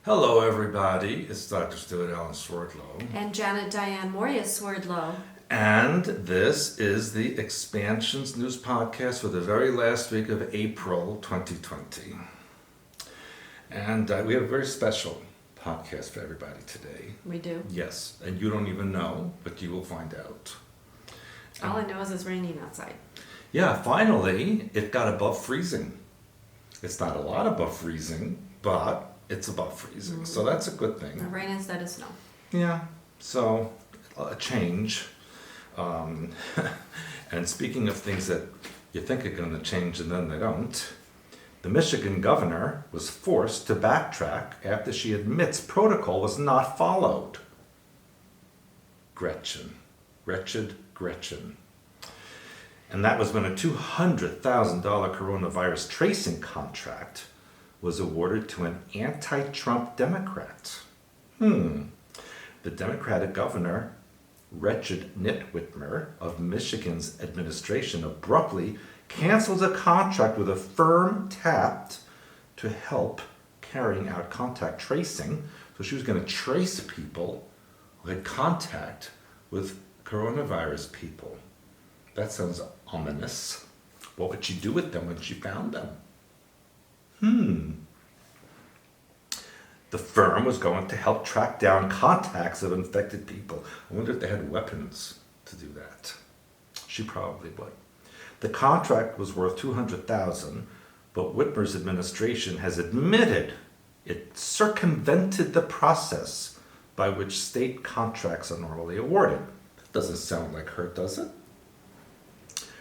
Hello, everybody. It's Dr. Stuart Allen Swordlow. And Janet Diane Moria Swordlow. And this is the Expansions News Podcast for the very last week of April 2020. And we have a very special podcast for everybody today. We do. Yes, and you don't even know, but you will find out. All I know is it's raining outside. Yeah, finally, it got above freezing. It's not a lot above freezing, but it's above freezing, so that's a good thing. Rain instead of snow. Yeah, so a change. And speaking of things that you think are going to change and then they don't, the Michigan governor was forced to backtrack after she admits protocol was not followed. Gretchen. Wretched Gretchen. And that was when a $200,000 coronavirus tracing contract was awarded to an anti-Trump Democrat. The Democratic governor, Wretched Nitwitmer of Michigan's administration, abruptly canceled a contract with a firm tapped to help carrying out contact tracing. So she was going to trace people who had contact with coronavirus people. That sounds ominous. What would she do with them when she found them? The firm was going to help track down contacts of infected people. I wonder if they had weapons to do that. She probably would. The contract was worth $200,000, but Whitmer's administration has admitted it circumvented the process by which state contracts are normally awarded. That doesn't sound like her, does it?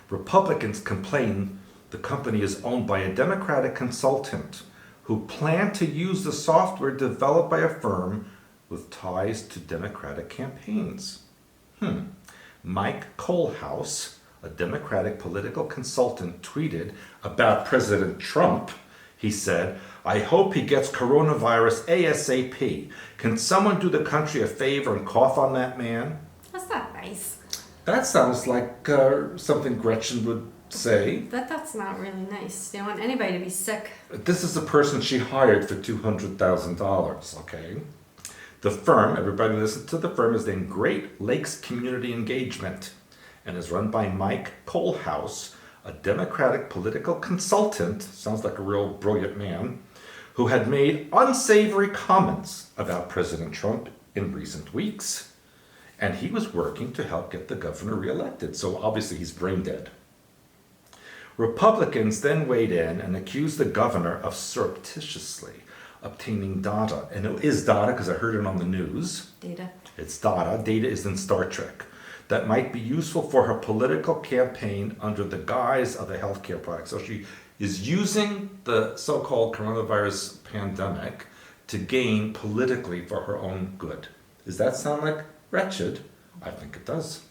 Republicans complain the company is owned by a Democratic consultant who planned to use the software developed by a firm with ties to Democratic campaigns. Mike Kohlhaas, a Democratic political consultant, tweeted about President Trump. He said, "I hope he gets coronavirus ASAP. Can someone do the country a favor and cough on that man?" That's not nice. That sounds like something Gretchen would say. That's not really nice. You don't want anybody to be sick. This is the person she hired for $200,000, okay? The firm, everybody listen to the firm, is named Great Lakes Community Engagement and is run by Mike Kohlhaas, a Democratic political consultant, sounds like a real brilliant man, who had made unsavory comments about President Trump in recent weeks. And he was working to help get the governor reelected, so obviously he's brain dead. Republicans then weighed in and accused the governor of surreptitiously obtaining data. And it is data because I heard it on the news. Data. It's data. Data is in Star Trek. That might be useful for her political campaign under the guise of a healthcare product. So she is using the so-called coronavirus pandemic to gain politically for her own good. Does that sound like wretched? I think it does.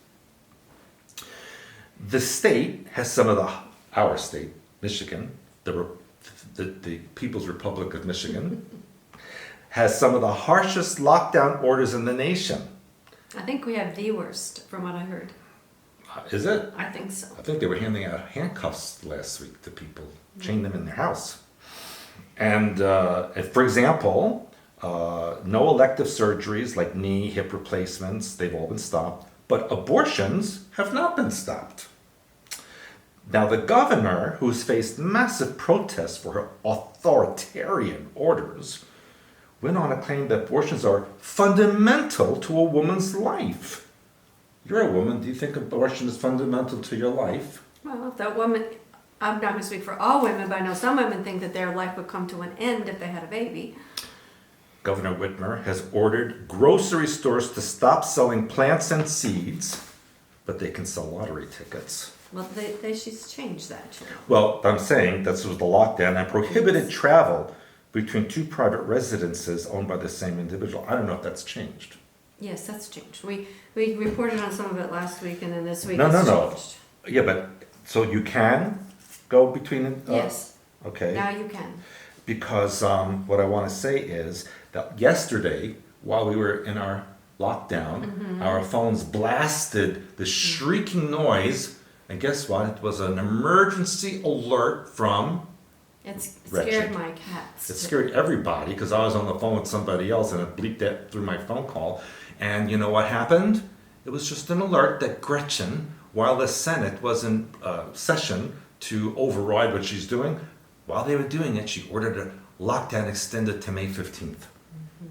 The state has some of our state, Michigan, the People's Republic of Michigan, has some of the harshest lockdown orders in the nation. I think we have the worst, from what I heard. Is it? I think so. I think they were handing out handcuffs last week to people, chain them in their house. And for example, no elective surgeries like knee, hip replacements, they've all been stopped, but abortions have not been stopped. Now, the governor, who's faced massive protests for her authoritarian orders, went on to claim that abortions are fundamental to a woman's life. You're a woman. Do you think abortion is fundamental to your life? Well, if that woman, I'm not going to speak for all women, but I know some women think that their life would come to an end if they had a baby. Governor Whitmer has ordered grocery stores to stop selling plants and seeds, but they can sell lottery tickets. Well, she's changed that, you know. Well, I'm saying this was the lockdown and prohibited travel between two private residences owned by the same individual. I don't know if that's changed. Yes, that's changed. We reported on some of it last week, and then this week No. changed. Yeah, but so you can go between. Yes. Okay. Now you can. Because what I want to say is that yesterday, while we were in our lockdown, our phones blasted the shrieking noise, and guess what? It was an emergency alert from It Gretchen. scared my cats. It scared everybody because I was on the phone with somebody else and it bleeped that through my phone call. And you know what happened? It was just an alert that Gretchen, while the Senate was in session to override what she's doing, while they were doing it, she ordered a lockdown extended to May 15th.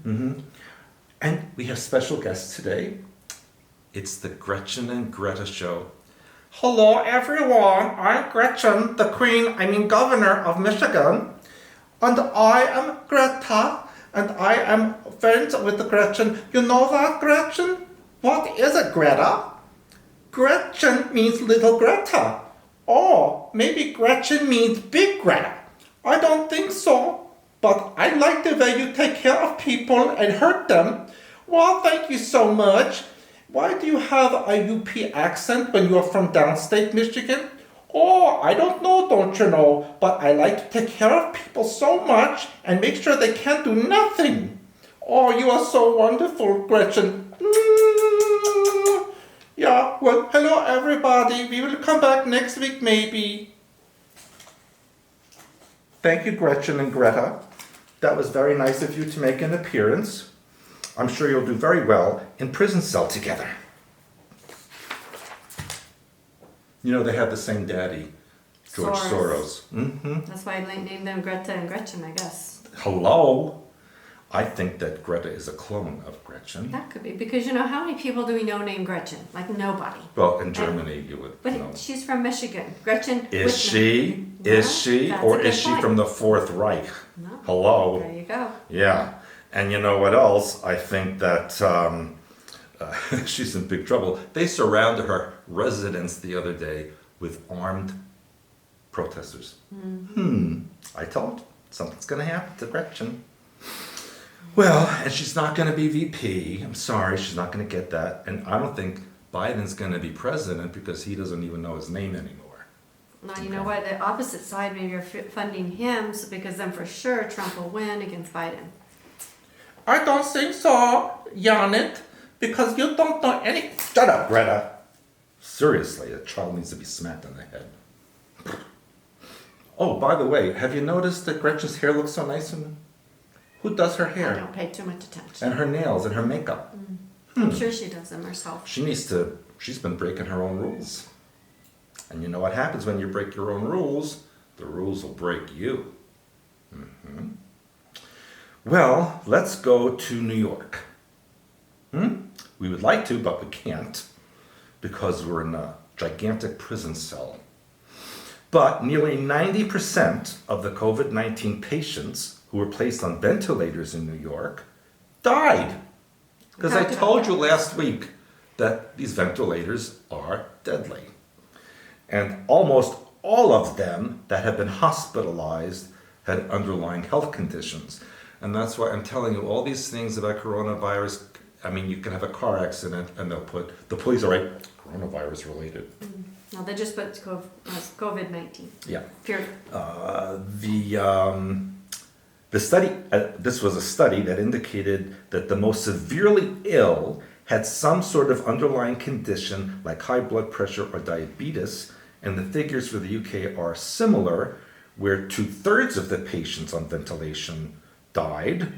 Mm-hmm. And we have special guests today. It's the Gretchen and Greta show. Hello everyone, I'm Gretchen, the Governor of Michigan. And I am Greta, and I am friends with Gretchen. You know that, Gretchen? What is it, Greta? Gretchen means little Greta. Oh, maybe Gretchen means big Greta. I don't think so, but I like the way you take care of people and hurt them. Well, thank you so much. Why do you have a UP accent when you are from downstate Michigan? Oh, I don't know, don't you know, but I like to take care of people so much and make sure they can't do nothing. Oh, you are so wonderful, Gretchen. Yeah, well, hello everybody. We will come back next week maybe. Thank you, Gretchen and Greta. That was very nice of you to make an appearance. I'm sure you'll do very well in prison cell together. You know, they have the same daddy, George Soros. Mm-hmm. That's why I named them Greta and Gretchen, I guess. Hello? I think that Greta is a clone of Gretchen. That could be, because you know, how many people do we know named Gretchen? Like nobody. Well, in Germany you would But know. she's from Michigan. Gretchen Is Whitman. she? Yeah, Is she? that's Or a is good she point. from the Fourth Reich? No. Hello? There you go. Yeah. And you know what else? I think that she's in big trouble. They surrounded her residence the other day with armed protesters. I told you, something's going to happen to Gretchen. Well, and she's not going to be VP. I'm sorry, she's not going to get that. And I don't think Biden's going to be president because he doesn't even know his name anymore. Now, you know what? The opposite side, maybe you're funding him, so because then for sure Trump will win against Biden. I don't think so, Janet, because you don't know any... Shut up, Greta. Seriously, a child needs to be smacked in the head. Oh, by the way, have you noticed that Gretchen's hair looks so nice? Who does her I hair? don't pay too much attention. And her nails and her makeup. I'm sure she does them herself. She's been breaking her own rules. And you know what happens when you break your own rules? The rules will break you. Mm-hmm. Well, let's go to New York. We would like to, but we can't because we're in a gigantic prison cell. But nearly 90% of the COVID-19 patients who were placed on ventilators in New York died. Because I told you last week that these ventilators are deadly. And almost all of them that have been hospitalized had underlying health conditions. And that's why I'm telling you all these things about coronavirus. I mean, you can have a car accident and they'll put, the police are right, coronavirus related. No, they just put COVID-19. Yeah. Period. The study, this was a study that indicated that the most severely ill had some sort of underlying condition like high blood pressure or diabetes. And the figures for the UK are similar, where 2/3 of the patients on ventilation died.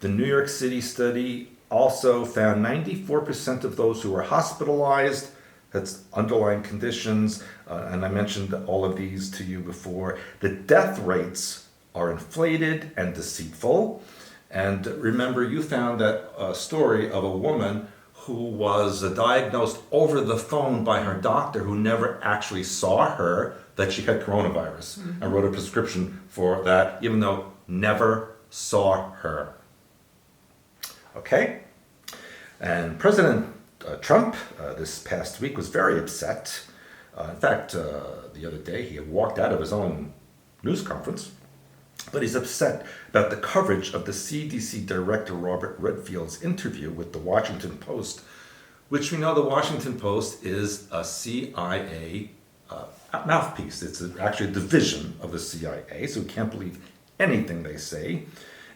The New York City study also found 94% of those who were hospitalized had underlying conditions, and I mentioned all of these to you before. The death rates are inflated and deceitful. And remember, you found that story of a woman who was diagnosed over the phone by her doctor who never actually saw her, that she had coronavirus, and wrote a prescription for that, even though never saw her. Okay? And President Trump this past week was very upset. In fact, the other day he had walked out of his own news conference, but he's upset about the coverage of the CDC Director Robert Redfield's interview with the Washington Post, which we know the Washington Post is a CIA mouthpiece. It's actually a division of the CIA, so we can't believe anything they say.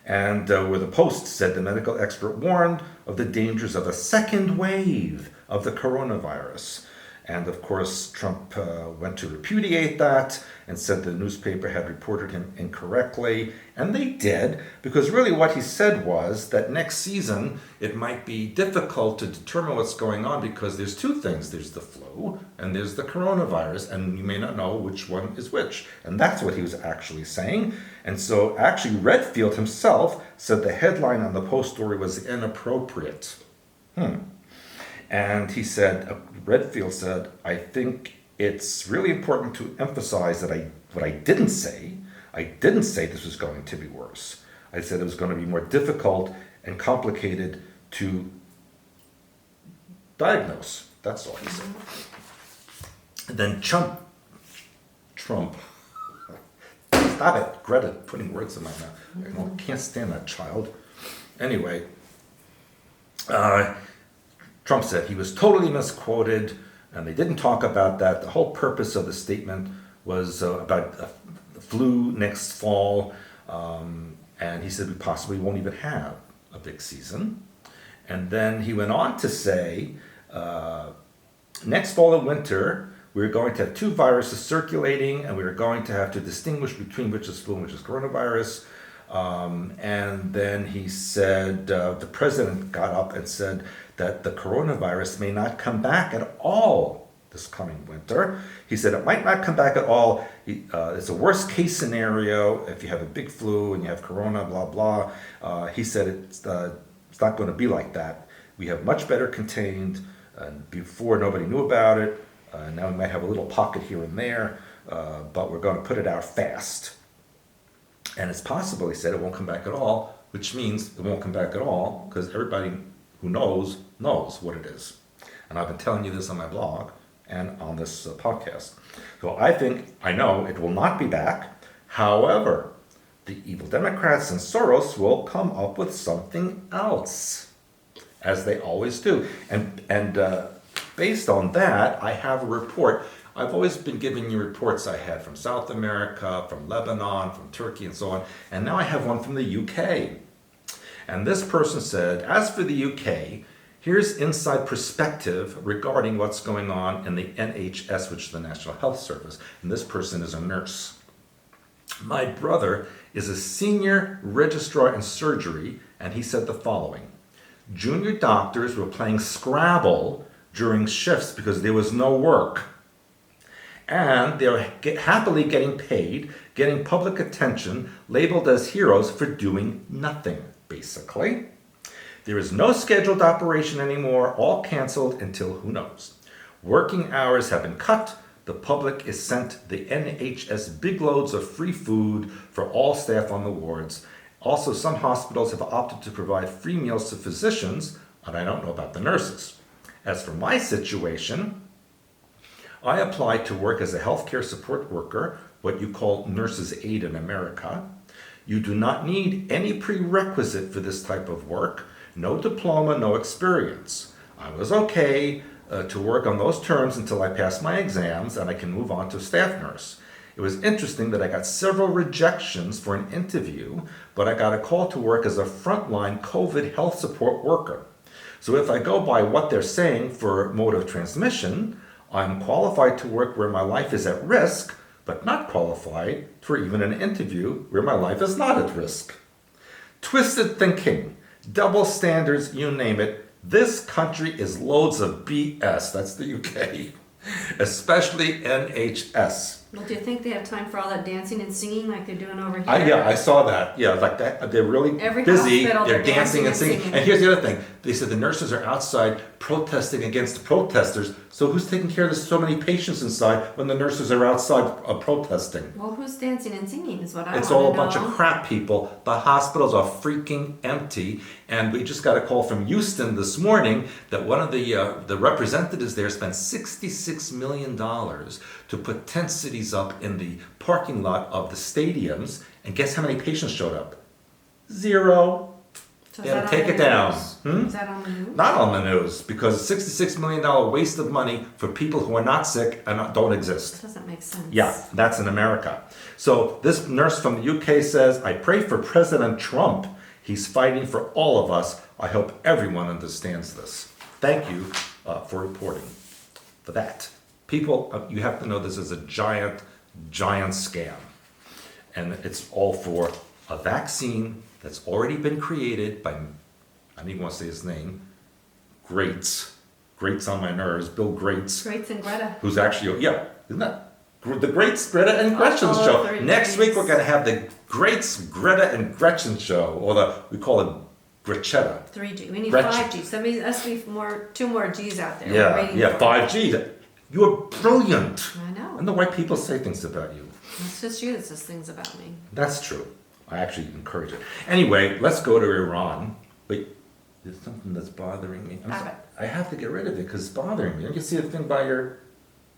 And where the Post said the medical expert warned of the dangers of a second wave of the coronavirus. And of course, Trump went to repudiate that and said the newspaper had reported him incorrectly. And they did, because really what he said was that next season it might be difficult to determine what's going on because there's two things. There's the flu and there's the coronavirus, and you may not know which one is which. And that's what he was actually saying. And so actually Redfield himself said the headline on the Post story was inappropriate. And he said, Redfield said, I think it's really important to emphasize that what I didn't say this was going to be worse. I said it was going to be more difficult and complicated to diagnose. That's all he said. And then Trump, stop it, Greta, putting words in my mouth. I can't stand that child. Anyway, Trump said he was totally misquoted, and they didn't talk about that. The whole purpose of the statement was about the flu next fall, and he said we possibly won't even have a big season. And then he went on to say, next fall and winter, we're going to have two viruses circulating, and we're going to have to distinguish between which is flu and which is coronavirus. And then he said, the president got up and said that the coronavirus may not come back at all this coming winter. He said it might not come back at all. It's a worst case scenario if you have a big flu and you have corona, blah, blah. He said it's not going to be like that. We have much better contained. Before nobody knew about it. Now we might have a little pocket here and there, but we're going to put it out fast. And it's possible, he said, it won't come back at all, which means it won't come back at all because everybody who knows what it is. And I've been telling you this on my blog and on this podcast. So I know it will not be back. However, the evil Democrats and Soros will come up with something else, as they always do. And based on that, I have a report. I've always been giving you reports I had from South America, from Lebanon, from Turkey, and so on. And now I have one from the UK. And this person said, as for the UK, here's inside perspective regarding what's going on in the NHS, which is the National Health Service. And this person is a nurse. My brother is a senior registrar in surgery, and he said the following. Junior doctors were playing Scrabble during shifts because there was no work. And they're happily getting paid, getting public attention, labeled as heroes for doing nothing, basically. There is no scheduled operation anymore, all canceled until who knows. Working hours have been cut. The public is sent the NHS big loads of free food for all staff on the wards. Also, some hospitals have opted to provide free meals to physicians, and I don't know about the nurses. As for my situation, I applied to work as a healthcare support worker, what you call nurse's aide in America. You do not need any prerequisite for this type of work. No diploma, no experience. I was okay to work on those terms until I pass my exams and I can move on to staff nurse. It was interesting that I got several rejections for an interview, but I got a call to work as a frontline COVID health support worker. So if I go by what they're saying for mode of transmission, I'm qualified to work where my life is at risk, but not qualified for even an interview where my life is not at risk. Twisted thinking, double standards, you name it. This country is loads of BS. That's the UK. Especially NHS. Well, do you think they have time for all that dancing and singing like they're doing over here? I saw that. Yeah, like that. They're really Every busy. hospital, They're dancing and singing. And here's the other thing. They said the nurses are outside protesting against the protesters. So who's taking care of so many patients inside when the nurses are outside protesting? Well, who's dancing and singing is what I want to know. It's all a bunch of crap, people. The hospitals are freaking empty. And we just got a call from Houston this morning that one of the representatives there spent $66 million to put tent cities up in the parking lot of the stadiums. And guess how many patients showed up? 0. So They had to take it down. Is that on the news? Not on the news, because $66 million waste of money for people who are not sick and don't exist. That doesn't make sense. Yeah, that's in America. So this nurse from the UK says, I pray for President Trump. He's fighting for all of us. I hope everyone understands this. Thank you for reporting. for that. People, you have to know this is a giant, giant scam. And it's all for a vaccine that's already been created by, I don't even want to say his name, Greats on my nerves, Bill Greats. Greats and Greta. Who's actually, yeah, isn't that the Greats, Greta and Gretchen Oh, show? very Next nice. week we're going to have the Greats, Greta and Gretchen show, or we call it Gretchetta. 3G. We need Gretchen. 5G. Somebody, us need two more G's out there. We're Yeah, waiting yeah, for it. 5G. You're brilliant. I know. And the way people say things about you. It's just you that says things about me. That's true. I actually encourage it. Anyway, let's go to Iran. Wait, there's something that's bothering me. Have it. I have to get rid of it because it's bothering me. Don't you see the thing by your,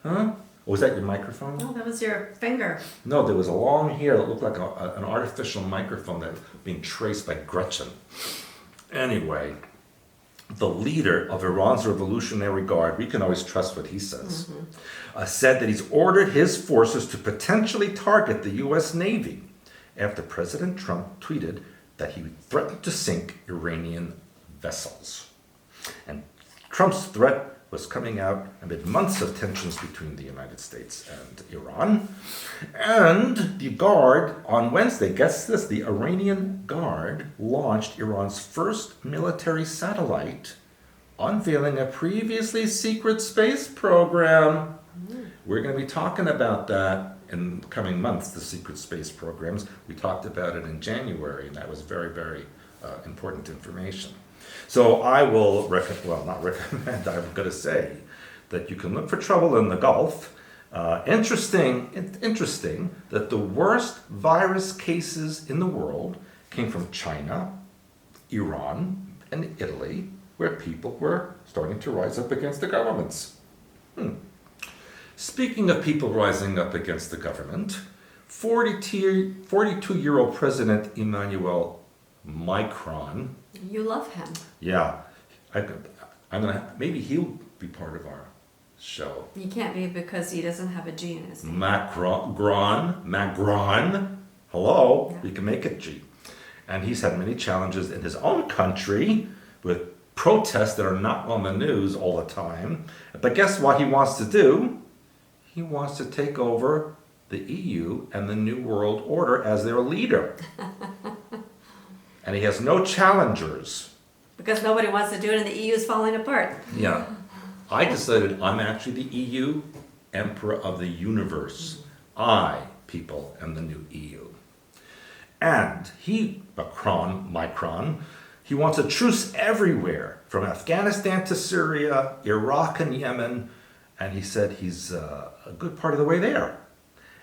huh? Or was that your microphone? No, that was your finger. No, there was a long hair that looked like an artificial microphone that was being traced by Gretchen. Anyway, the leader of Iran's Revolutionary Guard, we can always trust what he says, said that he's ordered his forces to potentially target the U.S. Navy after President Trump tweeted that he threatened to sink Iranian vessels. And Trump's threat was coming out amid months of tensions between the United States and Iran. And the Guard, on Wednesday, guess this, the Iranian Guard launched Iran's first military satellite, unveiling a previously secret space program. We're going to be talking about that in the coming months, the secret space programs. We talked about it in January, and that was very, very important information. So I will not recommend, I'm going to say that you can look for trouble in the Gulf. Interesting that the worst virus cases in the world came from China, Iran, and Italy, where people were starting to rise up against the governments. Speaking of people rising up against the government, 42-year-old President Emmanuel Macron. You love him. Yeah, I'm gonna. Maybe he'll be part of our show. You can't be because he doesn't have a G in his name. Macron. Hello, Yeah. we can make it G. And he's had many challenges in his own country with protests that are not on the news all the time. But guess what he wants to do? He wants to take over the EU and the New World Order as their leader. And he has no challengers. Because nobody wants to do it and the EU is falling apart. Yeah. I decided I'm actually the EU emperor of the universe. I, people, am the new EU. And Macron, he wants a truce everywhere, from Afghanistan to Syria, Iraq and Yemen, and he said he's a good part of the way there.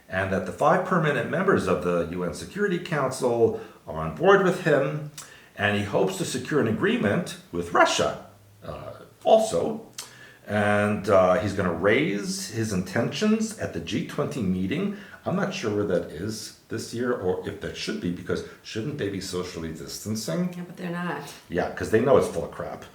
And that the 5 permanent members of the UN Security Council are on board with him, and he hopes to secure an agreement with Russia also. And he's going to raise his intentions at the G20 meeting. I'm not sure where that is this year, or if that should be, because shouldn't they be socially distancing? Yeah, but they're not. Yeah, because they know it's full of crap.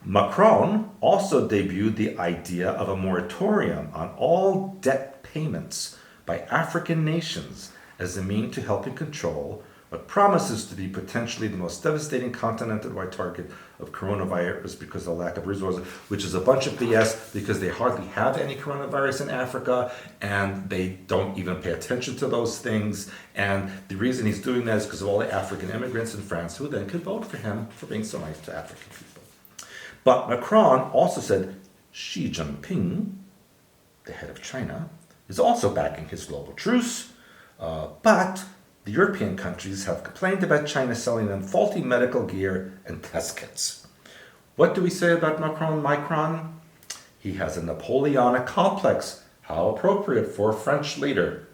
Macron also debuted the idea of a moratorium on all debt payments by African nations as a means to helping control what promises to be potentially the most devastating continental-wide target of coronavirus because of the lack of resources, which is a bunch of BS because they hardly have any coronavirus in Africa and they don't even pay attention to those things. And the reason he's doing that is because of all the African immigrants in France who then could vote for him for being so nice to African people. But Macron also said Xi Jinping, the head of China, is also backing his global truce, but the European countries have complained about China selling them faulty medical gear and test kits. What do we say about Macron? He has a Napoleonic complex. How appropriate for a French leader.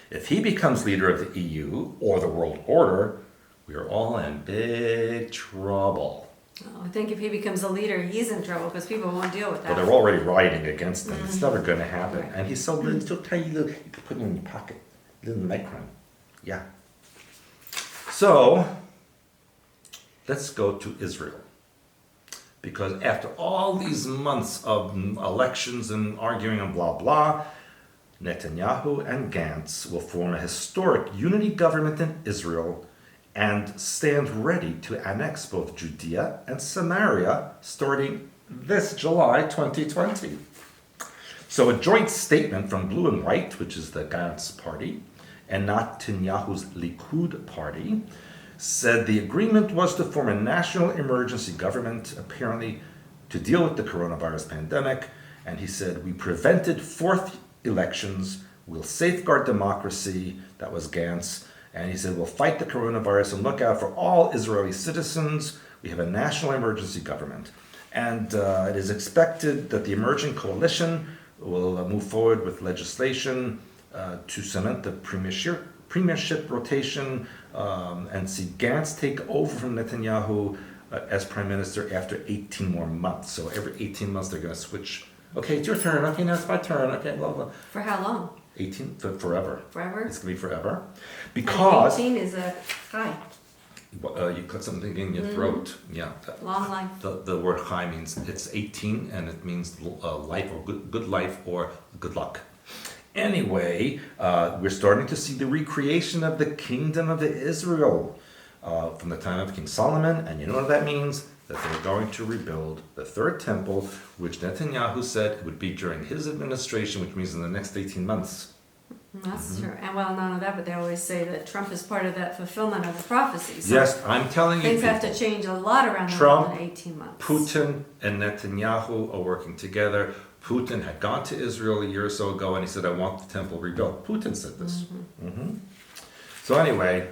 If he becomes leader of the EU or the world order, we are all in big trouble. Oh, I think if he becomes a leader, he's in trouble because people won't deal with that. But they're already rioting against him. It's never going to happen. Right. And he's so little, so tiny, little, you can put him in your pocket. Little Macron. Yeah. So, let's go to Israel. Because after all these months of elections and arguing and blah blah, Netanyahu and Gantz will form a historic unity government in Israel and stand ready to annex both Judea and Samaria starting this July 2020. So a joint statement from Blue and White, which is the Gantz party, and Netanyahu's Likud party, said the agreement was to form a national emergency government, apparently to deal with the coronavirus pandemic. And he said, we prevented fourth elections, we'll safeguard democracy, that was Gantz. And he said, we'll fight the coronavirus and look out for all Israeli citizens. We have a national emergency government. And it is expected that the emerging coalition will move forward with legislation to cement the premiership rotation and see Gantz take over from Netanyahu as prime minister after 18 more months. So every 18 months they're going to switch. Okay, it's your turn. Okay, now it's my turn. Okay, blah, blah. For how long? 18, forever. Forever? It's going to be forever. And Because 18 is a high. you cut something in your throat. Yeah. Long life. The word chai means it's 18 and it means life or good life or good luck. Anyway, we're starting to see the recreation of the kingdom of Israel from the time of King Solomon. And you know what that means? That they're going to rebuild the third temple, which Netanyahu said would be during his administration, which means in the next 18 months. That's true. And well, none of that, but they always say that Trump is part of that fulfillment of the prophecy. So Yes, I'm telling you, things have to people, change a lot around the Trump, world in 18 months. Putin and Netanyahu are working together. Putin had gone to Israel a year or so ago and he said, I want the temple rebuilt. Putin said this. So anyway,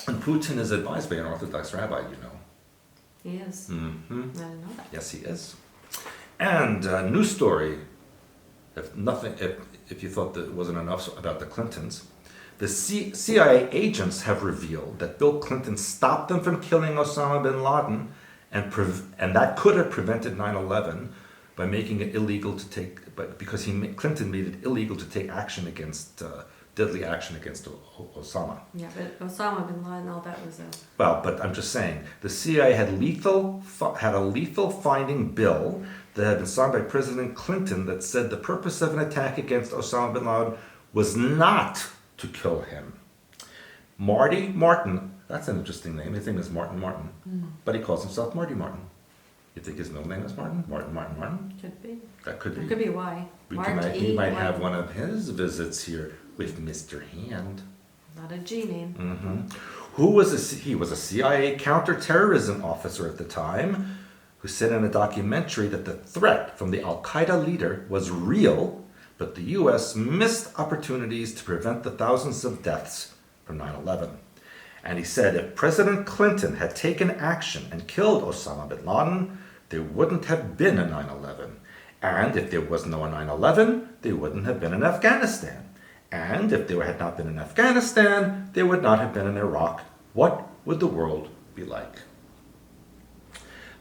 and Putin is advised by an Orthodox rabbi, you know. He is. I didn't know that. Yes, he is. And news story, if you thought that it wasn't enough about the Clintons, the CIA agents have revealed that Bill Clinton stopped them from killing Osama bin Laden, and that could have prevented 9/11 by making it illegal to take, because Clinton made it illegal to take action against deadly action against Osama. Yeah, but Osama bin Laden, all that was a... Well, but I'm just saying, the CIA had a lethal finding bill that had been signed by President Clinton that said the purpose of an attack against Osama bin Laden was not to kill him. Marty Martin, that's an interesting name. His name is Martin Martin, but he calls himself Marty Martin. You think his middle name is Martin? Martin? Could be. That could be. It could be why. He might have one of his visits here with Mr. Hand. Not a G name. He was a CIA counterterrorism officer at the time, who said in a documentary that the threat from the Al-Qaeda leader was real, but the U.S. missed opportunities to prevent the thousands of deaths from 9/11. And he said if President Clinton had taken action and killed Osama bin Laden, there wouldn't have been a 9/11. And if there was no 9/11, there wouldn't have been in Afghanistan. And if there had not been in Afghanistan, there would not have been in Iraq. What would the world be like?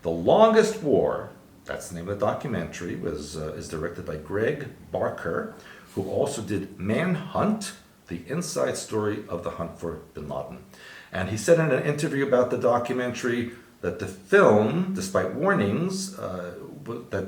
The Longest War, that's the name of the documentary, is directed by Greg Barker, who also did Manhunt, the inside story of the hunt for bin Laden. And he said in an interview about the documentary that the film, despite warnings that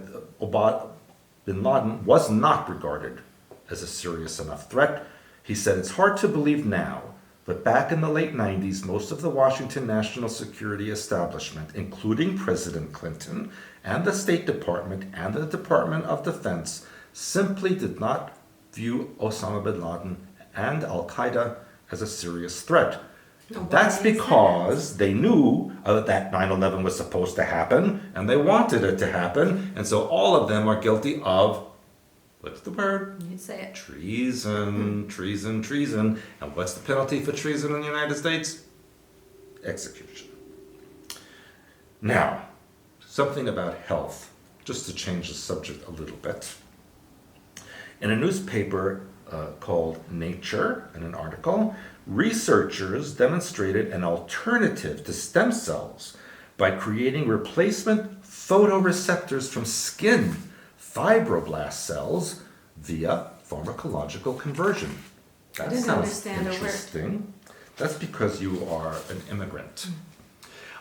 bin Laden was not regarded as a serious enough threat, he said it's hard to believe now, but back in the late 90s, most of the Washington national security establishment, including President Clinton and the State Department and the Department of Defense, simply did not view Osama bin Laden and Al-Qaeda as a serious threat. That's because they knew that 9/11 was supposed to happen, and they wanted it to happen, and so all of them are guilty of, what's the word? You say it. Treason. And what's the penalty for treason in the United States? Execution. Now, something about health, just to change the subject a little bit. In a newspaper called Nature, in an article, researchers demonstrated an alternative to stem cells by creating replacement photoreceptors from skin fibroblast cells via pharmacological conversion. That I didn't sounds understand a word. interesting. That's because you are an immigrant.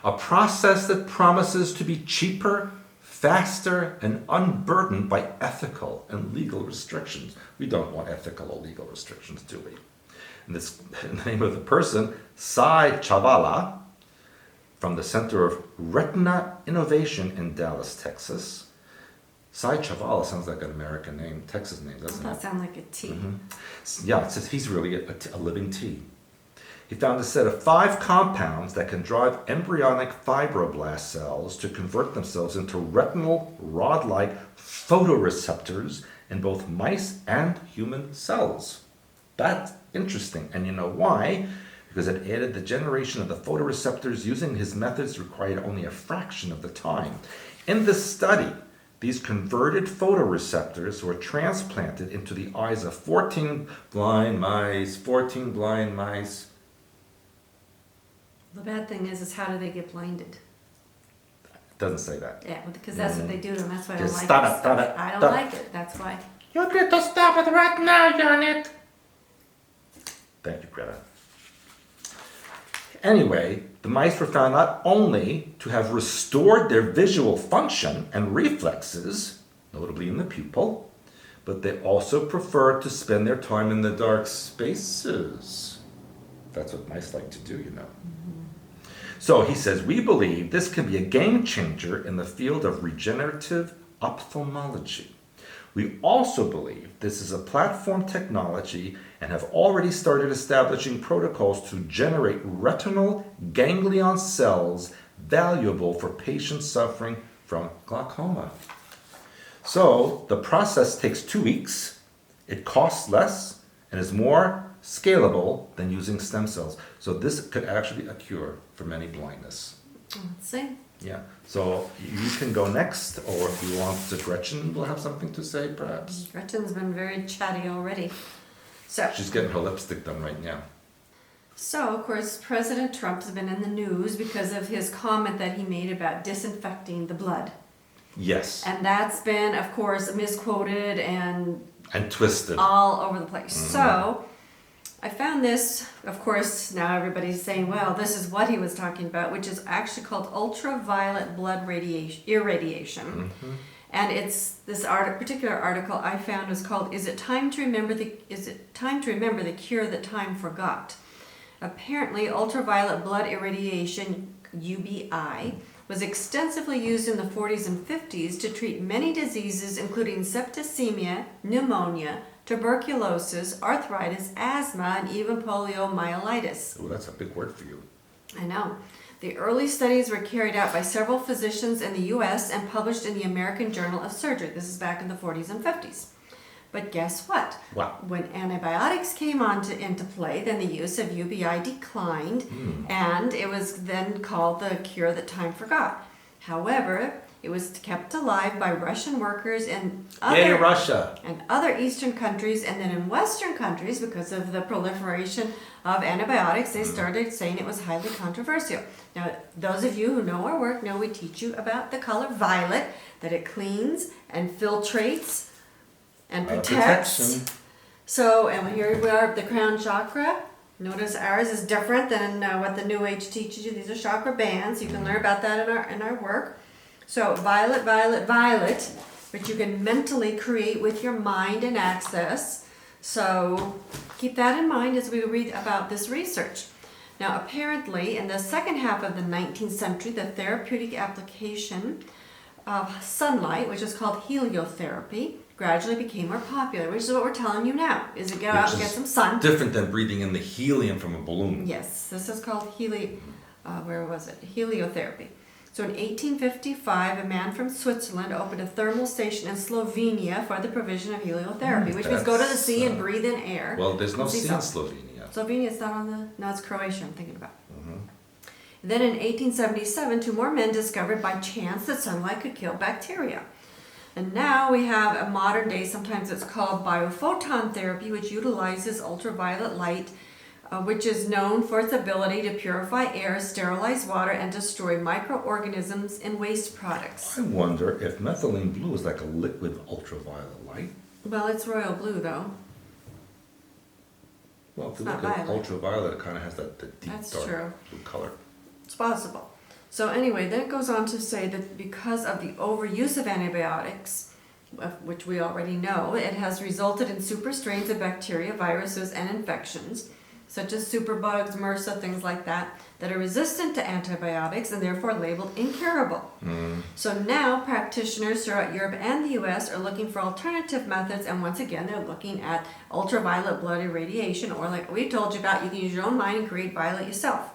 A process that promises to be cheaper, faster, and unburdened by ethical and legal restrictions. We don't want ethical or legal restrictions, do we? And this, in the name of the person, Sai Chavala, from the Center of Retina Innovation in Dallas, Texas. Cy Chavala sounds like an American name, Texas name, doesn't That it? sounds like a T. Yeah, it says he's really a living tea. He found a set of 5 compounds that can drive embryonic fibroblast cells to convert themselves into retinal rod-like photoreceptors in both mice and human cells. That's interesting. And you know why? Because it added the generation of the photoreceptors using his methods required only a fraction of the time. In this study, these converted photoreceptors were transplanted into the eyes of 14 blind mice. The bad thing is how do they get blinded? It doesn't say that. Yeah, because that's what they do to them. That's why I don't Just like stop this it, stop stuff. it, I don't stop. like it. That's why. You need to stop it right now, Janet. Thank you, Greta. Anyway, the mice were found not only to have restored their visual function and reflexes, notably in the pupil, but they also preferred to spend their time in the dark spaces. That's what mice like to do, you know. So he says, we believe this can be a game changer in the field of regenerative ophthalmology. We also believe this is a platform technology and have already started establishing protocols to generate retinal ganglion cells valuable for patients suffering from glaucoma. So the process takes 2 weeks, it costs less, and is more scalable than using stem cells. So this could actually be a cure for many blindness. Let's see. Yeah, so you can go next, or if you want to, Gretchen will have something to say, perhaps. Gretchen's been very chatty already. So, She's getting her lipstick done right now. of course, President Trump's been in the news because of his comment that he made about disinfecting the blood. Yes, And that's been, of course, misquoted and and twisted. all over the place. So, I found this, of course, now everybody's saying, well, this is what he was talking about, which is actually called ultraviolet blood irradiation. And it's this particular article I found is called Is it time to remember the cure that time forgot? Apparently, ultraviolet blood irradiation, UBI, was extensively used in the 40s and 50s to treat many diseases including septicemia, pneumonia, tuberculosis, arthritis, asthma, and even poliomyelitis. Oh, that's a big word for you. I know. The early studies were carried out by several physicians in the U.S. and published in the American Journal of Surgery. This is back in the 40s and 50s. But guess what? Wow. When antibiotics came into play, then the use of UBI declined, and it was then called the cure that time forgot. However, it was kept alive by Russian workers and Yay, Russia! other Eastern countries, and then in Western countries, because of the proliferation of antibiotics, they started saying it was highly controversial. Now, those of you who know our work know we teach you about the color violet, that it cleans and filtrates and protects. Protection. So, and here we are, the crown chakra. Notice ours is different than what the New Age teaches you. These are chakra bands. You can learn about that in our work. So violet, violet, violet, which you can mentally create with your mind and access. So keep that in mind as we read about this research. Now, apparently, in the second half of the 19th century, the therapeutic application of sunlight, which is called heliotherapy, gradually became more popular, which is what we're telling you now, is to get out and get some sun. Different than breathing in the helium from a balloon. Yes, this is called heliotherapy. So in 1855, a man from Switzerland opened a thermal station in Slovenia for the provision of heliotherapy, which means go to the sea and breathe in air. Well, there's no and see sea in sun. Slovenia. Slovenia is not on the... No, it's Croatia I'm thinking about. Then in 1877, 2 more men discovered by chance that sunlight could kill bacteria. And now we have a modern day, sometimes it's called biophoton therapy, which utilizes ultraviolet light, which is known for its ability to purify air, sterilize water, and destroy microorganisms in waste products. I wonder if methylene blue is like a liquid ultraviolet light. Well, it's royal blue, though. Well, if you It's look not at violet. ultraviolet, it kind of has that deep That's dark true. blue color. It's possible. So anyway, then it goes on to say that because of the overuse of antibiotics, which we already know, it has resulted in super strains of bacteria, viruses, and infections, such as superbugs, MRSA, things like that, that are resistant to antibiotics and therefore labeled incurable. So now practitioners throughout Europe and the US are looking for alternative methods, and once again they're looking at ultraviolet blood irradiation, or like we told you about, you can use your own mind and create violet yourself.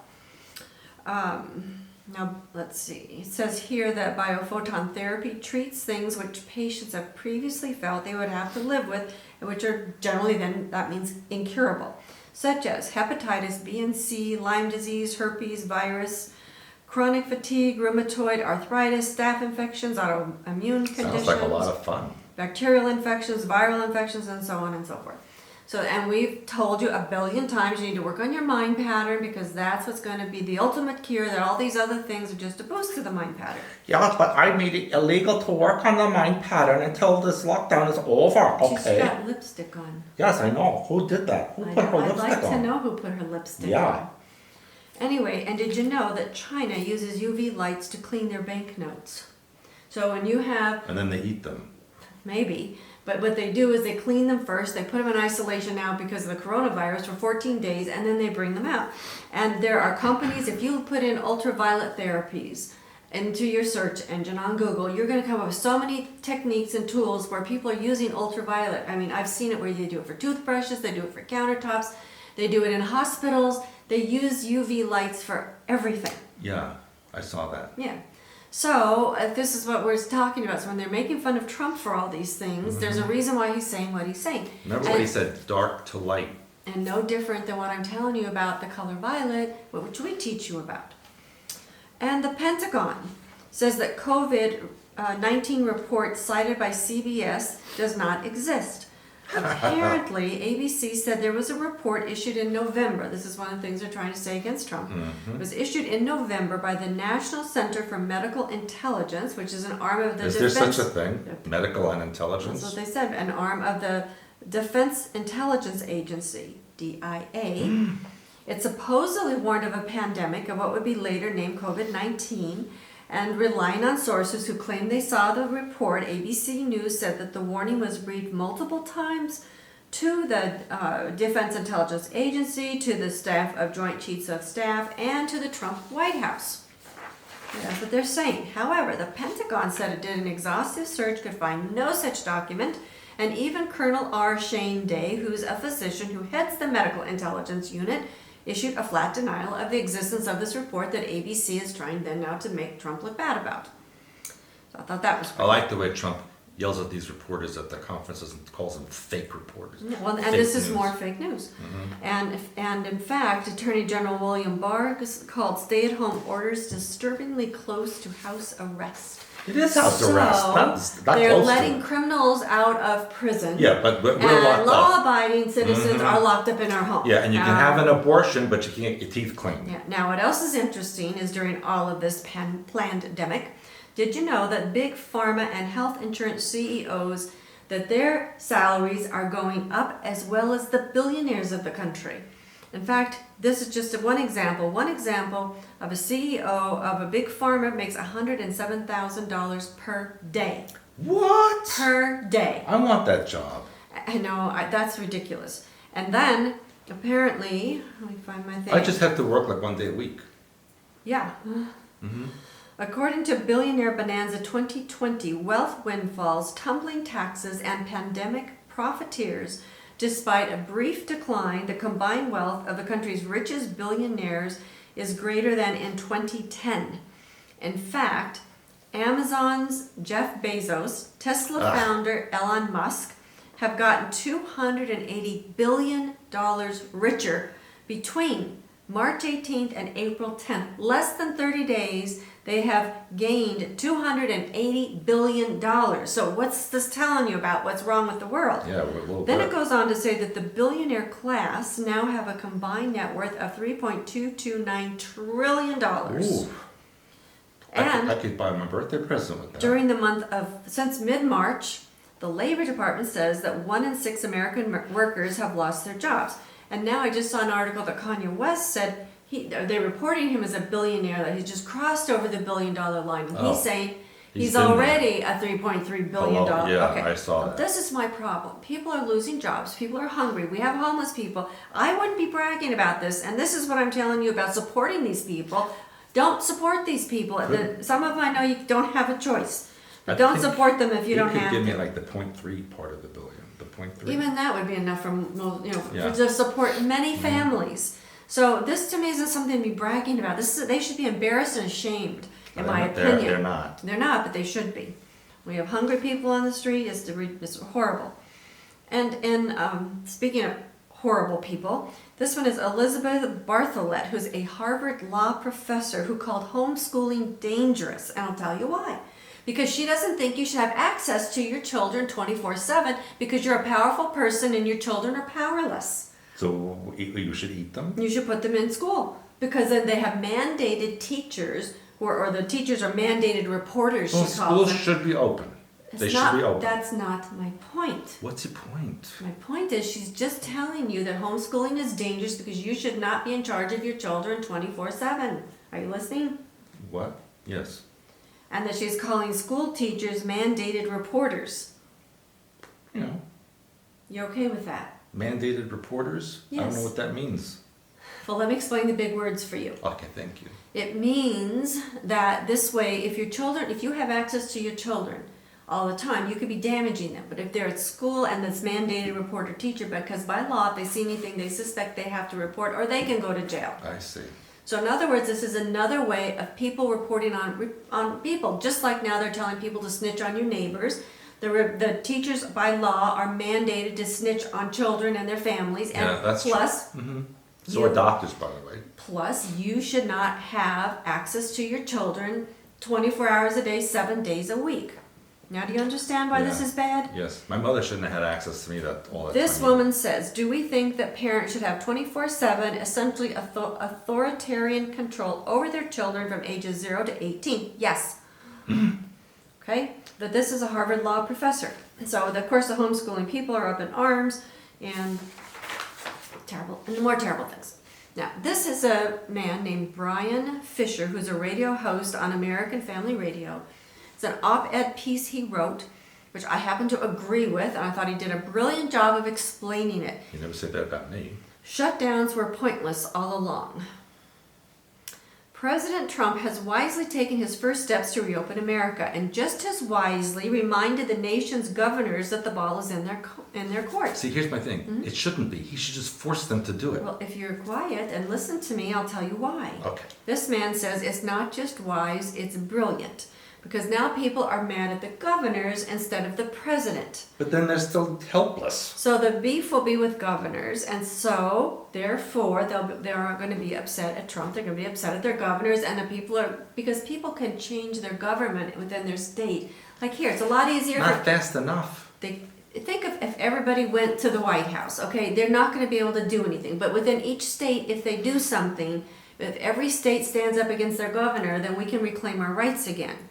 Now let's see, it says here that biophoton therapy treats things which patients have previously felt they would have to live with, and which are generally then, that means incurable, such as hepatitis B and C, Lyme disease, herpes virus, chronic fatigue, rheumatoid arthritis, staph infections, autoimmune conditions. Sounds like a lot of fun. Bacterial infections, viral infections, and so on and so forth. So, and we've told you a billion times you need to work on your mind pattern, because that's what's going to be the ultimate cure, that all these other things are just a boost to the mind pattern. Yeah, but I made it illegal to work on the mind pattern until this lockdown is over, She's got lipstick on. Yes, I know. Who did that? Who put her I'd lipstick like on? to know who put her lipstick Yeah. on. Anyway, and did you know that China uses UV lights to clean their banknotes? So when you have, And then they eat them. maybe, but what they do is they clean them first, they put them in isolation now because of the coronavirus for 14 days, and then they bring them out. And there are companies, if you put in ultraviolet therapies into your search engine on Google, you're going to come up with so many techniques and tools where people are using ultraviolet. I mean, I've seen it where they do it for toothbrushes, they do it for countertops, they do it in hospitals, they use UV lights for everything. Yeah, I saw that. Yeah. So, this is what we're talking about. So when they're making fun of Trump for all these things, there's a reason why he's saying what he's saying. Remember what he said, dark to light. And no different than what I'm telling you about the color violet, which we teach you about. And the Pentagon says that COVID-19 report cited by CBS does not exist. Apparently, ABC said there was a report issued in November. This is one of the things they're trying to say against Trump. It was issued in November by the National Center for Medical Intelligence, which is an arm of the Is Defense... there such a thing? Medical and intelligence? That's what they said, an arm of the Defense Intelligence Agency, DIA. It supposedly warned of a pandemic of what would be later named COVID-19, and relying on sources who claimed they saw the report, ABC News said that the warning was read multiple times to the Defense Intelligence Agency, to the staff of Joint Chiefs of Staff, and to the Trump White House. That's what they're saying. However, the Pentagon said it did an exhaustive search, could find no such document, and even Colonel R. Shane Day, who's a physician who heads the Medical Intelligence Unit, issued a flat denial of the existence of this report that ABC is trying then now to make Trump look bad about. So I thought that was I like the way Trump yells at these reporters at the conferences and calls them fake reporters. well, and Fake this is news. more fake news. And in fact, Attorney General William Barr called stay-at-home orders disturbingly close to house arrest. It is house So, arrest. Not they're close to letting it. criminals out of prison. Yeah, but we're And locked up. law-abiding citizens are locked up in our home. Yeah, and you can have an abortion, but you can't get your teeth cleaned. Yeah. Now, what else is interesting is during all of this pandemic, did you know that big pharma and health insurance CEOs, that their salaries are going up as well as the billionaires of the country? In fact, this is just one example. One example of a CEO of a big pharma makes $107,000 per day. What? Per day. I want that job. I know, that's ridiculous. And then, apparently, let me find my thing. I just have to work like 1 day a week. Yeah. According to Billionaire Bonanza 2020, wealth windfalls, tumbling taxes, and pandemic profiteers, despite a brief decline, the combined wealth of the country's richest billionaires is greater than in 2010. In fact, Amazon's Jeff Bezos, Tesla founder Elon Musk, have gotten $280 billion richer between March 18th and April 10th. Less than 30 days, they have gained $280 billion. So what's this telling you about what's wrong with the world? Yeah, we're a little Then bit. it goes on to say that the billionaire class now have a combined net worth of $3.229 trillion. Ooh. And I could buy my birthday present with that. during the month of, since mid-March, the Labor Department says that 1 in 6 American workers have lost their jobs. And now I just saw an article that Kanye West said they're reporting him as a billionaire, that he's just crossed over the $1 billion line. And he's saying He's been there. already a $3.3 billion. Hello? Yeah, Okay. I saw that. This is my problem. People are losing jobs. People are hungry. We have homeless people. I wouldn't be bragging about this, and this is what I'm telling you about supporting these people. Don't support these people. Some of them I know you don't have a choice. But don't support them if you don't have You could give to. me like the 0.3 part of the billion. The 0.3. Even that would be enough for Yeah. to support many families. So this to me isn't something to be bragging about. They should be embarrassed and ashamed, in my opinion. They're not. They're not, but they should be. We have hungry people on the street. It's horrible. And speaking of horrible people, this one is Elizabeth Bartholet, who's a Harvard law professor who called homeschooling dangerous. And I'll tell you why. Because she doesn't think you should have access to your children 24/7 because you're a powerful person and your children are powerless. So you should eat them? You should put them in school because then they have mandated teachers or the teachers are mandated reporters, Well, she calls schools them. should be open. They It's should not- be open. That's not my point. What's your point? My point is she's just telling you that homeschooling is dangerous because you should not be in charge of your children 24/7. Are you listening? What? Yes. And that she's calling school teachers mandated reporters. You know, You okay with that? mandated reporters? I don't Yes. know what that means. Well, let me explain the big words for you. Okay, thank you. It means that this way, if you have access to your children all the time, you could be damaging them. But if they're at school and it's mandated reporter teacher, because by law, if they see anything they suspect, they have to report or they can go to jail. I see. So in other words, this is another way of people reporting on people. Just like now they're telling people to snitch on your neighbors. The teachers by law are mandated to snitch on children and their families. And Yeah, that's plus, So you- are doctors, by the way. Plus, you should not have access to your children 24 hours a day, 7 days a week. Now, do you understand why this Yeah. is bad? Yes. My mother shouldn't have had access to me all that This time. woman says, do we think that parents should have 24/7 essentially authoritarian control over their children from ages 0 to 18? Yes. Okay? But this is a Harvard law professor. So, of course, the homeschooling people are up in arms and more terrible things. Now, this is a man named Brian Fisher, who's a radio host on American Family Radio. It's an op-ed piece he wrote, which I happen to agree with, and I thought he did a brilliant job of explaining it. You never said that about me. Shutdowns were pointless all along. President Trump has wisely taken his first steps to reopen America, and just as wisely reminded the nation's governors that the ball is in their court. See, here's my thing. It shouldn't be. He should just force them to do it. Well, if you're quiet and listen to me, I'll tell you why. Okay. This man says it's not just wise, it's brilliant. Because now people are mad at the governors instead of the president. But then they're still helpless. So the beef will be with governors, and so therefore they are going to be upset at Trump. They're going to be upset at their governors, and because people can change their government within their state. Like here, it's a lot easier. Not fast enough. Think of if everybody went to the White House. Okay, they're not going to be able to do anything. But within each state, if they do something, if every state stands up against their governor, then we can reclaim our rights again.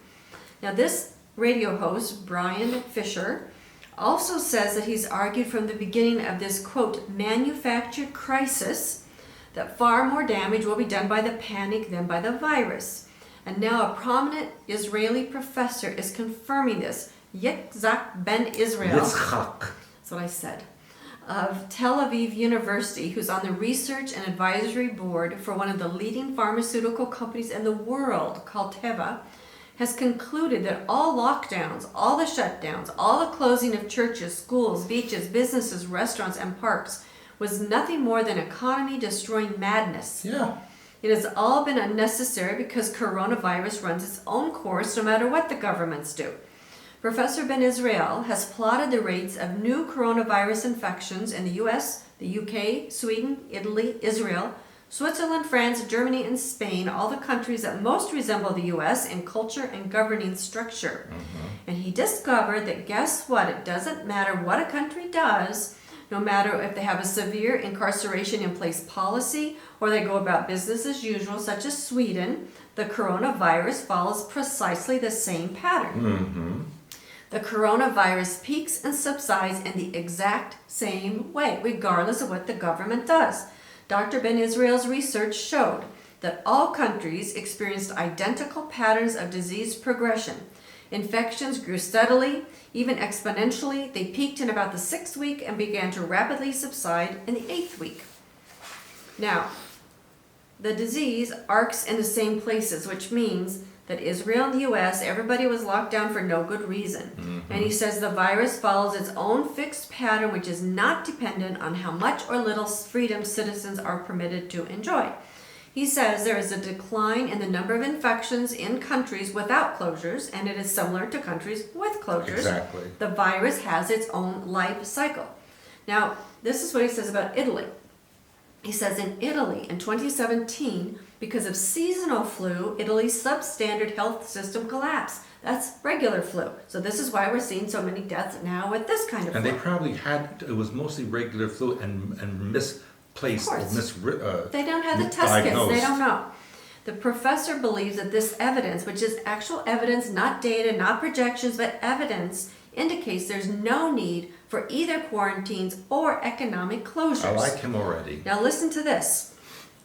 Now, this radio host, Brian Fisher, also says that he's argued from the beginning of this, quote, manufactured crisis that far more damage will be done by the panic than by the virus. And now a prominent Israeli professor is confirming this. Yitzhak Ben Israel. Yitzhak. That's what I said. Of Tel Aviv University, who's on the research and advisory board for one of the leading pharmaceutical companies in the world called Teva, has concluded that all lockdowns, all the shutdowns, all the closing of churches, schools, beaches, businesses, restaurants, and parks was nothing more than economy-destroying madness. Yeah. It has all been unnecessary because coronavirus runs its own course no matter what the governments do. Professor Ben Israel has plotted the rates of new coronavirus infections in the US, the UK, Sweden, Italy, Israel, Switzerland, France, Germany, and Spain, all the countries that most resemble the US in culture and governing structure. And he discovered that, guess what? It doesn't matter what a country does, no matter if they have a severe incarceration in place policy or they go about business as usual, such as Sweden, the coronavirus follows precisely the same pattern. The coronavirus peaks and subsides in the exact same way, regardless of what the government does. Dr. Ben Israel's research showed that all countries experienced identical patterns of disease progression. Infections grew steadily, even exponentially. They peaked in about the 6th week and began to rapidly subside in the 8th week. Now, the disease arcs in the same places, which means that Israel and the US, everybody was locked down for no good reason. And he says the virus follows its own fixed pattern, which is not dependent on how much or little freedom citizens are permitted to enjoy. He says there is a decline in the number of infections in countries without closures, and it is similar to countries with closures. Exactly. The virus has its own life cycle. Now, this is what he says about Italy. He says in Italy in 2017, because of seasonal flu, Italy's substandard health system collapsed. That's regular flu. So this is why we're seeing so many deaths now with this kind of And flu. they probably had, it was mostly regular flu and misplaced, Of course. They don't have the test kits. misdiagnosed. They don't know. The professor believes that this evidence, which is actual evidence, not data, not projections, but evidence, indicates there's no need for either quarantines or economic closures. I like him already. Now listen to this.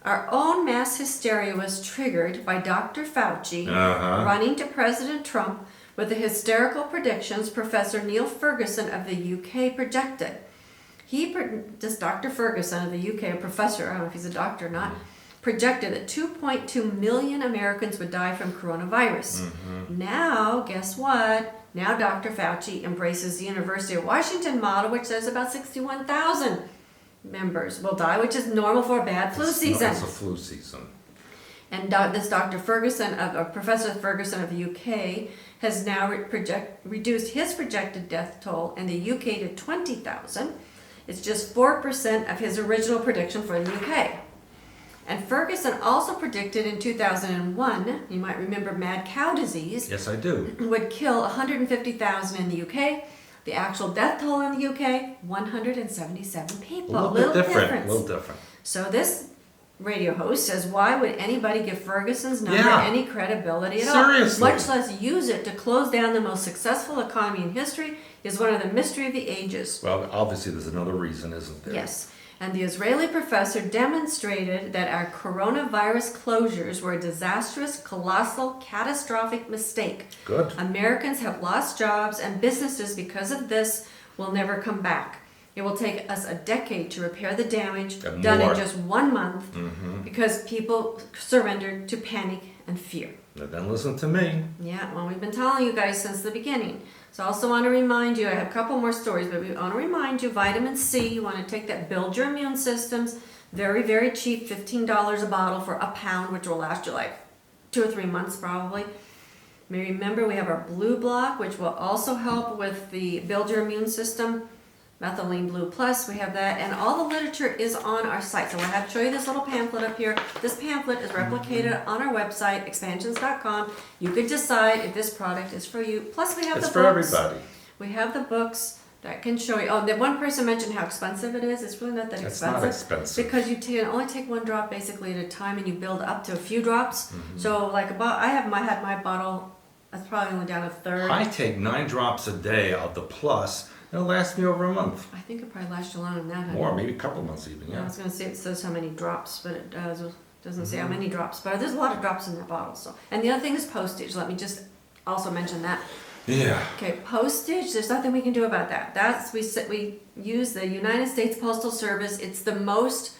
Our own mass hysteria was triggered by Dr. Fauci running to President Trump with the hysterical predictions Professor Neil Ferguson of the UK projected. This Dr. Ferguson of the UK, a professor, I don't know if he's a doctor or not, projected that 2.2 million Americans would die from coronavirus. Now, guess what? Now Dr. Fauci embraces the University of Washington model, which says about 61,000 members will die, which is normal for a bad flu season. It's a flu season. And this Dr. Ferguson, Professor Ferguson of the UK, has now reduced his projected death toll in the UK to 20,000. It's just 4% of his original prediction for the UK. And Ferguson also predicted in 2001, you might remember mad cow disease, Yes, I do. would kill 150,000 in the UK. The actual death toll in the UK, 177 people. A little bit different. difference. A little different. So this radio host says, why would anybody give Ferguson's number Yeah. any credibility at Seriously. all? Much less use it to close down the most successful economy in history is one of the mystery of the ages. Well, obviously there's another reason, isn't there? Yes. And the Israeli professor demonstrated that our coronavirus closures were a disastrous, colossal, catastrophic mistake. Good. Americans have lost jobs, and businesses because of this will never come back. It will take us a decade to repair the damage And done more. in just 1 month because people surrendered to panic and fear. Now then listen to me. Yeah, well, we've been telling you guys since the beginning. So I also want to remind you, I have a couple more stories, but we want to remind you, vitamin C, you want to take that, build your immune systems. Very, very cheap, $15 a bottle for a pound, which will last you like 2 or 3 months probably. Remember, we have our blue block, which will also help with the build your immune system. Methylene Blue Plus, we have that, and all the literature is on our site. So we'll show you this little pamphlet up here. This pamphlet is replicated on our website, expansions.com. You could decide if this product is for you. Plus we have It's the for books. everybody. We have the books that can show you. Oh, that one person mentioned how expensive it is. It's really not that It's expensive. not expensive. Because you can only take 1 drop basically at a time, and you build up to a few drops. So like I had my bottle, that's probably only down a third. I take 9 drops a day of the plus. It'll last me over a month. I think it probably lasts you longer than that. honey. More, maybe a couple months even, I yeah. was going to say it says how many drops, but it doesn't say how many drops. But there's a lot of drops in that bottle. So, and the other thing is postage. Let me just also mention that. Yeah. Okay, postage. There's nothing we can do about that. We use the United States Postal Service. It's the most.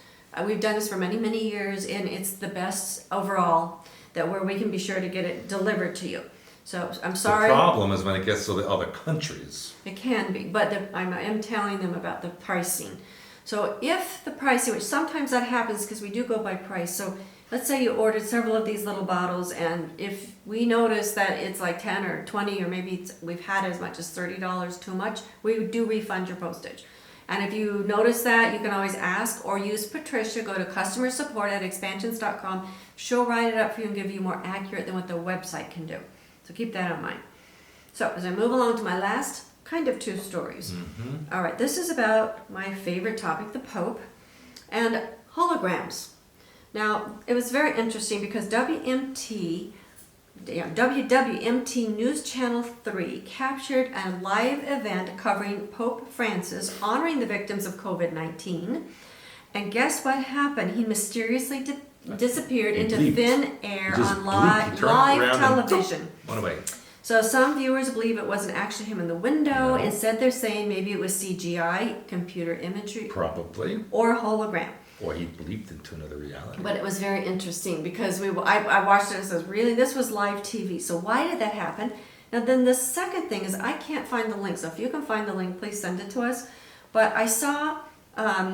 We've done this for many years, and it's the best overall. Where we can be sure to get it delivered to you. So I'm sorry. The problem is when it gets to the other countries. It can be, but I am telling them about the pricing. So if the pricing, which sometimes that happens because we do go by price. So let's say you ordered several of these little bottles, and if we notice that it's like 10 or 20, or maybe we've had as much as $30 too much, we do refund your postage. And if you notice that, you can always ask or use Patricia. Go to customer support at expansions.com. She'll write it up for you and give you more accurate than what the website can do. So keep that in mind. So as I move along to my last kind of 2 stories. All right, this is about my favorite topic, the Pope, and holograms. Now, it was very interesting because WWMT News Channel 3 captured a live event covering Pope Francis honoring the victims of COVID-19. And guess what happened? He mysteriously disappeared He into bleeped. thin air He just on bleeped. He live turned around and television. went away. So some viewers believe it wasn't actually him in the window. No. Instead, they're saying maybe it was CGI, computer imagery, Probably. or hologram. Or he leaped into another reality. But it was very interesting because I watched it and says, really, this was live TV. So why did that happen? Now then the second thing is I can't find the link. So if you can find the link, please send it to us. But I saw a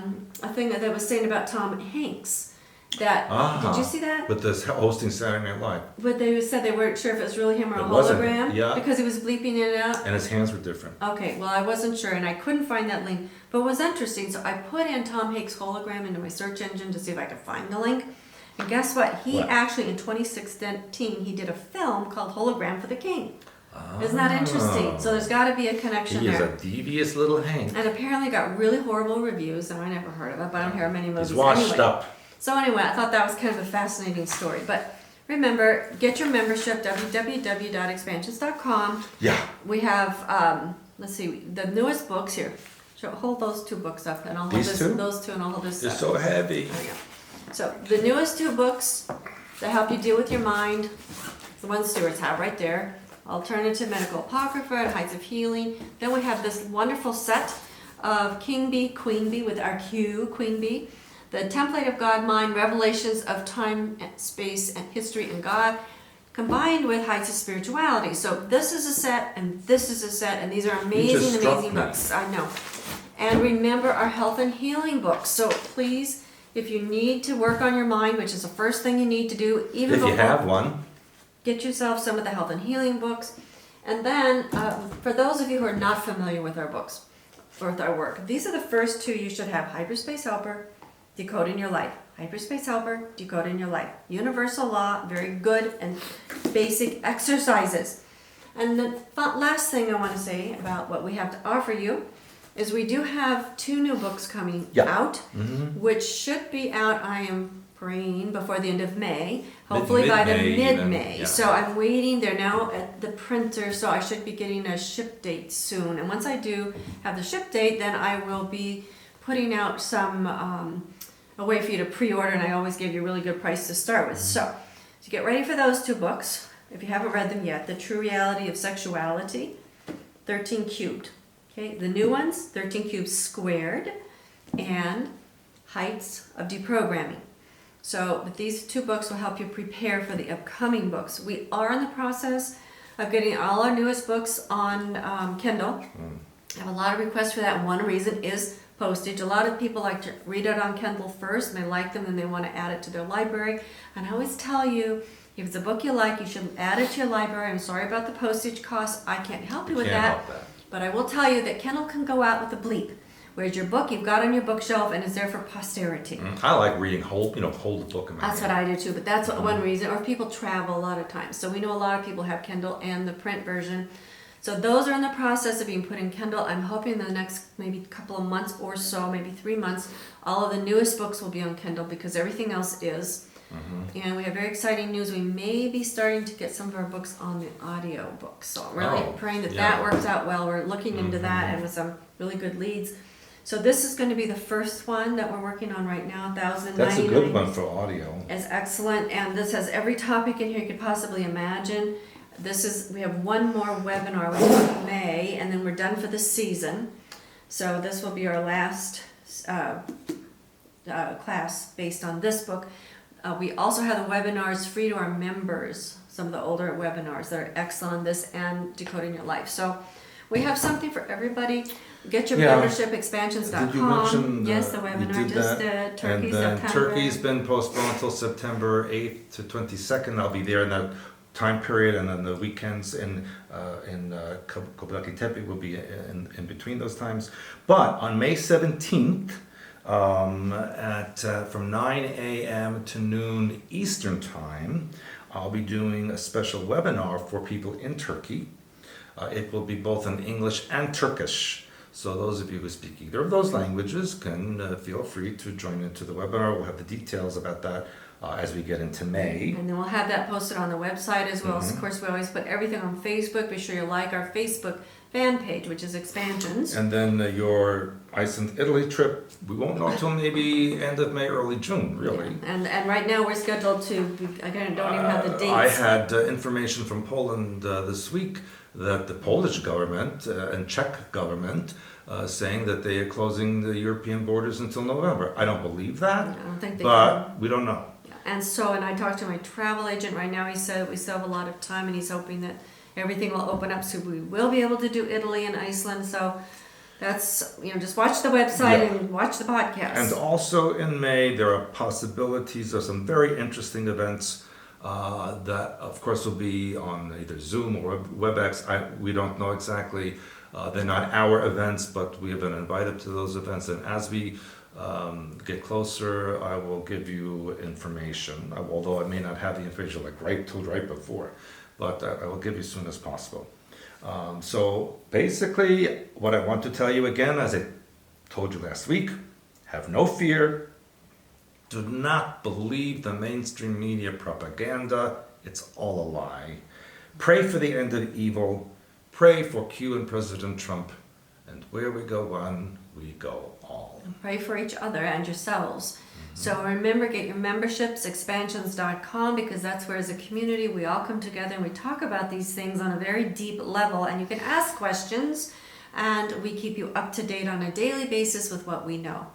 thing that was saying about Tom Hanks. Did you see that? With this hosting Saturday Night Live. But they said they weren't sure if it was really him or a It wasn't, hologram. yeah. Because he was bleeping in and out. And his hands were different. Okay, well, I wasn't sure, and I couldn't find that link. But it was interesting, so I put in Tom Hanks hologram into my search engine to see if I could find the link. And guess what? He actually, in 2016, he did a film called Hologram for the King. Isn't that interesting? So there's got to be a connection He is there. a devious little Hank. And apparently got really horrible reviews, and I never heard of it, but I don't hear many movies He's washed anyway. up. So anyway, I thought that was kind of a fascinating story. But remember, get your membership, www.expansions.com. Yeah. We have, let's see, the newest books here. Hold those two books up, and I'll hold These two? those two, and I'll hold this They're up. so heavy. There we go. So the newest two books that help you deal with your mind, the ones Stewart's have right there. Alternative Medical Apocrypha and Heights of Healing. Then we have this wonderful set of King Bee, Queen Bee with our Q, Queen Bee. The Template of God Mind, Revelations of Time, Space, and History and God, combined with Heights of Spirituality. So this is a set, and this is a set, and these are amazing, amazing books. I know. And remember our health and healing books. So please, if you need to work on your mind, which is the first thing you need to do, even If you before, have one. get yourself some of the health and healing books. And then, for those of you who are not familiar with our books, or with our work, these are the first two you should have. Hyperspace Helper, Decoding Your Life. Hyperspace Helper, Decoding Your Life. Universal Law, very good and basic exercises. And the last thing I want to say about what we have to offer you is we do have 2 new books coming out, which should be out, I am praying, before the end of May, hopefully by the mid-May. Yeah. So I'm waiting, they're now at the printer, so I should be getting a ship date soon. And once I do have the ship date, then I will be putting out some, a way for you to pre-order, and I always give you a really good price to start with. So get ready for those 2 books, if you haven't read them yet. The True Reality of Sexuality, 13 Cubed. Okay, the new ones, 13 Cubes Squared, and Heights of Deprogramming. So, but these 2 books will help you prepare for the upcoming books. We are in the process of getting all our newest books on Kindle. I have a lot of requests for that, and one reason is postage. A lot of people like to read it on Kindle first, and they like them, and they want to add it to their library. And I always tell you, if it's a book you like, you should add it to your library. I'm sorry about the postage costs. I can't help you with that. But I will tell you that Kindle can go out with a bleep. Whereas your book, you've got on your bookshelf, and it's there for posterity. I like reading hold the book in my That's hand. what I do too, but that's one reason. Or people travel a lot of times. So we know a lot of people have Kindle and the print version. So those are in the process of being put in Kindle. I'm hoping in the next maybe couple of months or so, maybe 3 months, all of the newest books will be on Kindle because everything else is. And we have very exciting news. We may be starting to get some of our books on the audio books. So I'm really praying that that works out well. We're looking into that and with some really good leads. So this is going to be the first one that we're working on right now, 1,099. That's a good one for audio. It's excellent, and this has every topic in here you could possibly imagine. We have one more webinar, which is in May, and then we're done for the season. So this will be our last class based on this book. We also have the webinars free to our members, some of the older webinars that are excellent on this and Decoding Your Life. So we have something for everybody. Get your membership, expansions.com. Did you mention yes, the webinar just did. And then September. Turkey's been postponed until September 8th to 22nd. I'll be there in that time period, and then the weekends in Göbekli Tepe will be in between those times. But on May 17th, from 9 a.m. to noon Eastern Time, I'll be doing a special webinar for people in Turkey. It will be both in English and Turkish. So those of you who speak either of those languages can feel free to join into the webinar. We'll have the details about that as we get into May. And then we'll have that posted on the website as well. Of course, we always put everything on Facebook. Be sure you like our Facebook fan page, which is expansions. And then your Iceland, Italy trip, we won't know until maybe end of May, early June, really. And right now we're scheduled to, again, I don't even have the dates. I had information from Poland this week that the Polish government and Czech government saying that they are closing the European borders until November. I don't believe that, I don't think they but we don't know. And so, and I talked to my travel agent right now. He said we still have a lot of time, and he's hoping that everything will open up, so we will be able to do Italy and Iceland. So that's, just watch the website and watch the podcast. And also in May, there are possibilities of some very interesting events that, of course, will be on either Zoom or WebEx. We don't know exactly. They're not our events, but we have been invited to those events. And as we get closer, I will give you information, although I may not have the information right before, but I will give you as soon as possible. So basically, what I want to tell you again, as I told you last week, have no fear. Do not believe the mainstream media propaganda. It's all a lie. Pray for the end of evil. Pray for Q and President Trump. And where we go one, we go all. And pray for each other and yourselves. So remember, get your memberships, expansions.com, because that's where as a community we all come together and we talk about these things on a very deep level, and you can ask questions and we keep you up to date on a daily basis with what we know.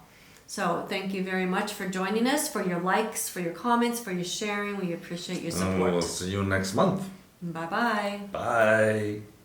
So thank you very much for joining us, for your likes, for your comments, for your sharing. We appreciate your support. We'll see you next month. Bye-bye. Bye.